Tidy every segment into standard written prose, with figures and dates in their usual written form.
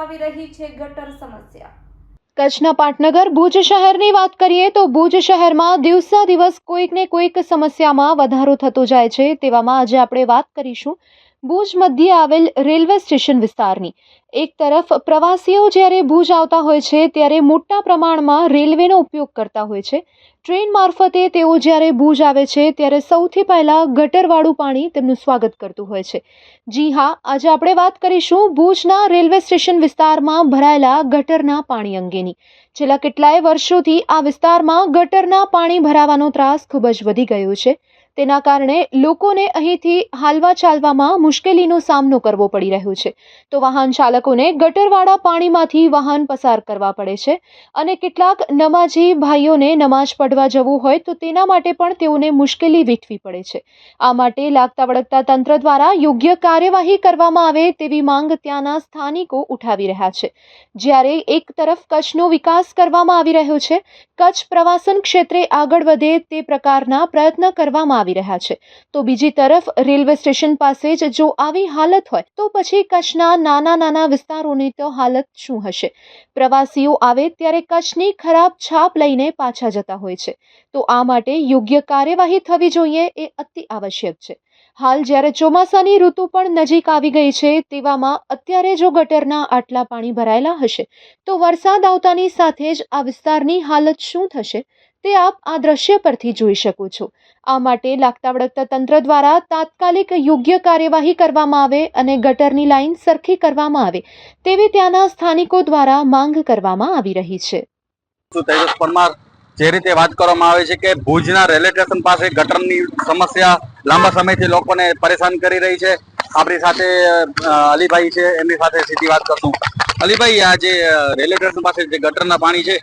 સતાવી રહી છે ગટર સમસ્યા। કચ્છના પાટનગર ભુજ શહેરની વાત કરીએ તો ભુજ શહેરમાં દિવસા દિવસ કોઈક ને કોઈક સમસ્યામાં વધારો થતો જાય છે। તેવામાં આજે આપણે વાત કરીશું ભુજ મધ્યે આવેલ રેલવે સ્ટેશન વિસ્તારની। એક તરફ પ્રવાસીઓ જ્યારે ભુજ આવતા હોય છે ત્યારે મોટા પ્રમાણમાં રેલવેનો ઉપયોગ કરતા હોય છે। ટ્રેન મારફતે તેઓ જ્યારે ભુજ આવે છે ત્યારે સૌથી પહેલા ગટરવાળું પાણી તેમનું સ્વાગત કરતું હોય છે। જી હા, આજે આપણે વાત કરીશું ભુજના રેલવે સ્ટેશન વિસ્તારમાં ભરાયેલા ગટરના પાણી અંગેની। છેલ્લા કેટલાય વર્ષોથી આ વિસ્તારમાં ગટરના પાણી ભરાવાનો ત્રાસ ખૂબ જ વધી ગયો છે। તેના કારણે લોકોને અહીંથી હાલવા ચાલવામાં મુશ્કેલીનો સામનો કરવો પડી રહ્યો છે। તો વાહન ચાલકોને ગટરવાળા પાણીમાંથી વાહન પસાર કરવા પડે છે અને કેટલાક નમાજી ભાઈઓને નમાજ પઢવા જવું હોય તો તેના માટે પણ તેઓને મુશ્કેલી વેઠવી પડે છે। આ માટે લાગતા વળગતા તંત્ર દ્વારા યોગ્ય કાર્યવાહી કરવામાં આવે તેવી માંગ ત્યાંના સ્થાનિકો ઉઠાવી રહ્યા છે। જ્યારે એક તરફ કચ્છનો વિકાસ કરવામાં આવી રહ્યો છે, કચ્છ પ્રવાસન ક્ષેત્રે આગળ વધે તે પ્રકારના પ્રયત્ન કરવામાં આવી રહ્યા છે, તો બીજી તરફ રેલવે સ્ટેશન પાસે જ જો આવી હાલત હોય તો પછી કચ્છના નાના નાના વિસ્તારોની તો હાલત શું હશે। પ્રવાસીઓ આવે ત્યારે કચ્છની ખરાબ છાપ લઈને પાછા જતા હોય છે, તો આ માટે યોગ્ય કાર્યવાહી થવી જોઈએ એ અતિ આવશ્યક છે। હાલ જ્યારે ચોમાસાની ઋતુ પણ નજીક આવી ગઈ છે તેવામાં અત્યારે જો ગટરના આટલા પાણી ભરાયેલા હશે તો વરસાદ આવતાની સાથે જ આ વિસ્તારની હાલત શું થશે તે આપ આ દ્રશ્ય પરથી જોઈ શકો છો। આ માટે લાગતા વળગતા તંત્ર દ્વારા તાત્કાલિક યોગ્ય કાર્યવાહી કરવામાં આવે અને ગટરની લાઈન સરખી કરવામાં આવે તેવી ત્યાંના સ્થાનિકો દ્વારા માંગ કરવામાં આવી રહી છે। તેજસ પરમાર, જે રીતે વાત કરવામાં આવે છે કે ભુજના રેલવે સ્ટેશન પાસે ગટરની સમસ્યા લાંબા સમયથી લોકોને પરેશાન કરી રહી છે। આપણી સાથે અલીભાઈ છે, એમની સાથે સીધી વાત કરશું। અલીભાઈ, આ જે રેલવે સ્ટેશન પાસે જે ગટરના પાણી છે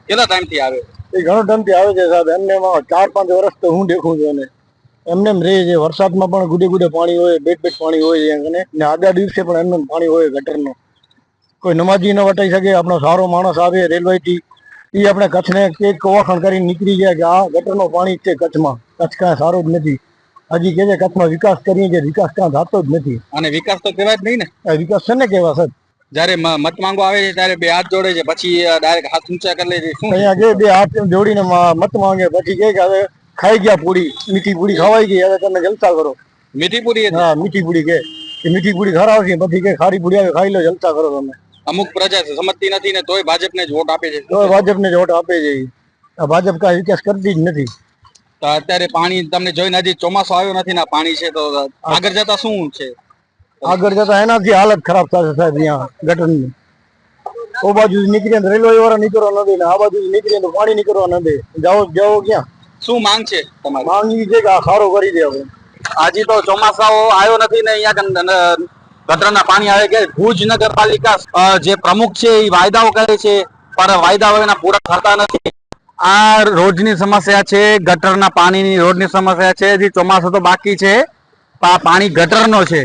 કેટલા ટાઈમથી આવે? એ ઘણો ટાઈમથી આવે છે સાહેબ। એમને 4-5 વર્ષ તો હું દેખું છું અને એમને રહે છે। વરસાદમાં પણ ગુડે ગુડે પાણી હોય, બેટ પાણી હોય છે અને આગલા દિવસે પણ એમને પાણી હોય ગટરનો। કોઈ નમાજી ન વટાઈ શકે, આપણો સારો માણસ આવે રેલવેથી એ આપણે કચ્છને એક ઓળખાણ કરીને નીકળી ગયા કે આ ગટરનો પાણી છે કચ્છમાં। કચ્છ કાંઈ સારો જ નથી। હજી કે છે કચ્છમાં વિકાસ કરીએ છીએ, વિકાસ કાં થતો જ નથી। અને વિકાસ તો કહેવાય જ નહીં ને। વિકાસ છે ને કેવા સાહેબ? જયારે મત માંગો આવે છે ત્યારે બે હાથ જોડે છે, પછી ડાયરેક્ટ હાથ ઊંચા કરી લે છે। શું અહીંયા કે બે હાથ જોડીને મત માંગે, પછી કે હવે ખાઈ ગયા પૂરી, મીઠી પૂરી ખવાઈ ગઈ, હવે તમે જલસા કરો। મીઠી પૂરી? હા, મીઠી પૂરી કે મીઠી પૂરી ખરાવશે, પછી કે ખારી પૂરી આવે ખાઈ લો, જલસા કરો તમે। અમુક પ્રજા સમજતી નથી ને તોય ભાજપને જ વોટ આપે છે। તોય ભાજપને જ વોટ આપે છે। આ ભાજપ કાંઈ વિકાસ કરતી જ નથી। તો અત્યારે પાણી તમને જોઈને હજી ચોમાસું આવ્યો નથી ને પાણી છે તો આગળ જતા શું છે? આગળ જતા એનાથી હાલત ખરાબ થશે સાહેબ। અહીંયા ગટરની ઓ બાજુ નીકળીએ તો રેલવે વાળા નીકળવા ન દે ને આ બાજુ નીકળીએ તો પાણી નીકળવા ન દે। જાઓ ક્યાં? શું માંગ છે તમારી? માંગ એ છે કે આ સારો કરી દે હવે। હજી તો ચોમાસાઓ આવ્યો નથી ને અહીંયા ગટરના પાણી આવે કે ભુજ નગરપાલિકા જે પ્રમુખ છે એ વાયદાઓ કરે છે પણ વાયદાઓ એના પૂરા થતા નથી। આ રોજની સમસ્યા છે, ગટરના પાણીની રોજની સમસ્યા છે। હજી ચોમાસું તો બાકી છે, પાણી ગટરનો છે।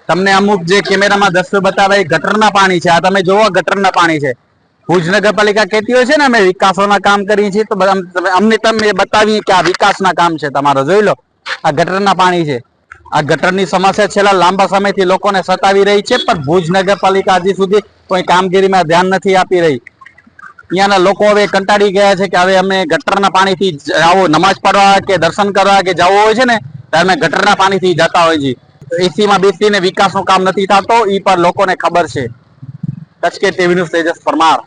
તમને અમુક જે કેમેરામાં દ્રશ્યો બતાવે ગટરના પાણી છે। આ તમે જોવો ગટરના પાણી છે। ભુજ નગરપાલિકા કહેતી હોય છે ને અમે વિકાસોના કામ કરીએ છીએ, તો અમને તમે બતાવીએ કે આ વિકાસના કામ છે તમારો, જોઈ લો આ ગટરના પાણી છે। આ ગટરની સમસ્યા છેલ્લા લાંબા સમયથી લોકોને સતાવી રહી છે, પણ ભુજ નગરપાલિકા હજી સુધી કોઈ કામગીરીમાં ધ્યાન નથી આપી રહી। અહીંયાના લોકો હવે કંટાળી ગયા છે કે હવે અમે ગટરના પાણીથી આવો નમાજ પઢવા કે દર્શન કરવા કે જવું હોય છે ને ત્યારે અમે ગટરના પાણીથી જતા હોય છે। એસીમાં બેસીને વિકાસનું કામ નથી થતો, એ પણ લોકોને ખબર છે। કચ્છ કે ટીવી ન્યૂઝ તેજસ પરમાર।